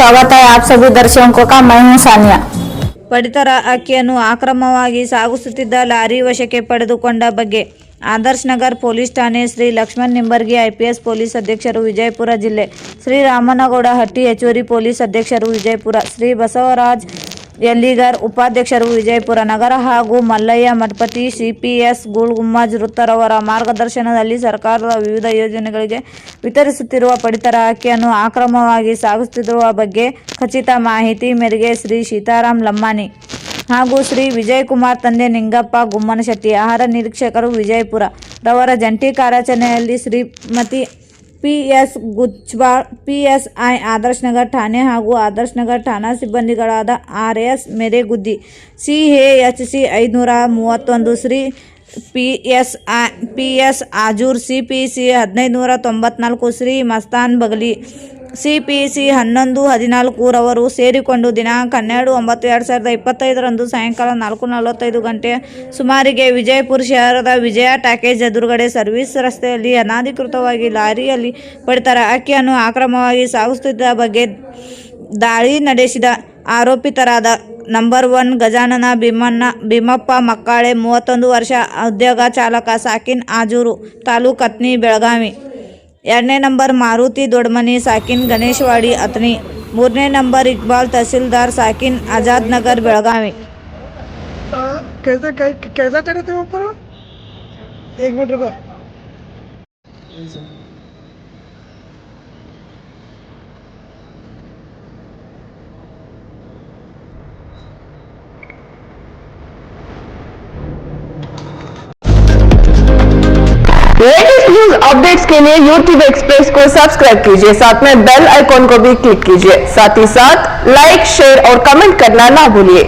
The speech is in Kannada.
स्वागत है आप सभी दर्शकों का। मैं हूं सानिया। ಪಡಿತರ ಅಕ್ಕಿಯನ್ನು ಅಕ್ರಮವಾಗಿ ಸಾಗಿಸುತ್ತಿದ್ದ ಲಾರಿ ವಶಕ್ಕೆ ಪಡೆದುಕೊಂಡ ಬಗ್ಗೆ ಆದರ್ಶ್ ನಗರ್ ಪೊಲೀಸ್ ಠಾಣೆ, ಶ್ರೀ ಲಕ್ಷ್ಮಣ್ ನಿಂಬರ್ಗಿ ಐಪಿಎಸ್ ಪೊಲೀಸ್ ಅಧೀಕ್ಷಕರು ವಿಜಯಪುರ ಜಿಲ್ಲೆ, ಶ್ರೀ ರಾಮನಗೌಡ ಹಟ್ಟಿ ಹೆಚ್ಚುವರಿ ಪೊಲೀಸ್ ಅಧೀಕ್ಷಕರು ವಿಜಯಪುರ, ಶ್ರೀ ಬಸವರಾಜ್ ಯಲ್ಲಿಗಾರ್ ಉಪಾಧ್ಯಕ್ಷರು ವಿಜಯಪುರ ನಗರ ಹಾಗೂ ಮಲ್ಲಯ್ಯ ಮಠಪತಿ ಸಿಪಿಎಸ್ ಗುಲ್ಗುಮ್ಮಜ್ ವೃತ್ತರವರ ಮಾರ್ಗದರ್ಶನದಲ್ಲಿ ಸರ್ಕಾರದ ವಿವಿಧ ಯೋಜನೆಗಳಿಗೆ ವಿತರಿಸುತ್ತಿರುವ ಪಡಿತರ ಅಕ್ಕಿಯನ್ನು ಅಕ್ರಮವಾಗಿ ಸಾಗಿಸುತ್ತಿರುವ ಬಗ್ಗೆ ಖಚಿತ ಮಾಹಿತಿ ಮೇರೆಗೆ ಶ್ರೀ ಸೀತಾರಾಮ್ ಲಮ್ಮಾನಿ ಹಾಗೂ ಶ್ರೀ ವಿಜಯಕುಮಾರ್ ತಂದೆ ನಿಂಗಪ್ಪ ಗುಮ್ಮನಶೆಟ್ಟಿ ಆಹಾರ ನಿರೀಕ್ಷಕರು ವಿಜಯಪುರ ರವರ ಜಂಟಿ ಕಾರ್ಯಾಚರಣೆಯಲ್ಲಿ ಶ್ರೀಮತಿ PS ಗುಚ್ಬಾಳ್, PSI ಆದರ್ಶ್ ನಗರ್ ಠಾಣೆ ಹಾಗೂ ಆದರ್ಶ್ ನಗರ್ ಠಾಣಾ ಸಿಬ್ಬಂದಿಗಳಾದ RS ಮೇರೆಗುದ್ದಿ, CAHC 531, Shri PS Ajur, CPC 1594, Shri Mastan Bagali, CPC 1114 ರವರು ಸೇರಿಕೊಂಡು ದಿನಾಂಕ 12/9/2025 ಸಾಯಂಕಾಲ 4:45 ಗಂಟೆ ಸುಮಾರಿಗೆ ವಿಜಯಪುರ ಶಹರದ ವಿಜಯ ಟಾಕೇಜ್ ಎದುರುಗಡೆ ಸರ್ವಿಸ್ ರಸ್ತೆಯಲ್ಲಿ ಅನಧಿಕೃತವಾಗಿ ಲಾರಿಯಲ್ಲಿ ಪಡಿತರ ಅಕ್ಕಿಯನ್ನು ಅಕ್ರಮವಾಗಿ ಸಾಗಿಸುತ್ತಿದ್ದ ಬಗ್ಗೆ ದಾಳಿ ನಡೆಸಿದ ಆರೋಪಿತರಾದ ನಂಬರ್ 1 ಗಜಾನನ ಭೀಮಪ್ಪ ಮಕ್ಕಾಳೆ 31 ವರ್ಷ, ಉದ್ಯೋಗ ಚಾಲಕ, ಸಾಕಿನ್ ಆಜೂರು ತಾಲೂಕು ಅತ್ನಿ ಬೆಳಗಾವಿ. 2ನೇ ನಂಬರ್ ಮಾರುತಿ ದೊಡ್ಮನಿ, ಸಾಕಿನ್ ಗಣೇಶವಾಡಿ ಅತ್ನಿ. 3ನೇ ನಂಬರ್ ಇಕ್ಬಾಲ್ ತಹಸೀಲ್ದಾರ್, ಸಾಕಿನ್ ಆಜಾದ್ ನಗರ್ ಬೆಳಗಾವಿ. कैसा चढ़े थे ऊपर? एक मिनट रुको। लेटेस्ट न्यूज अपडेट्स के लिए यूट्यूब एक्सप्रेस को सब्सक्राइब कीजिए, साथ में बेल आइकॉन को भी क्लिक कीजिए, साथ ही साथ लाइक, शेयर और कमेंट करना ना भूलिए।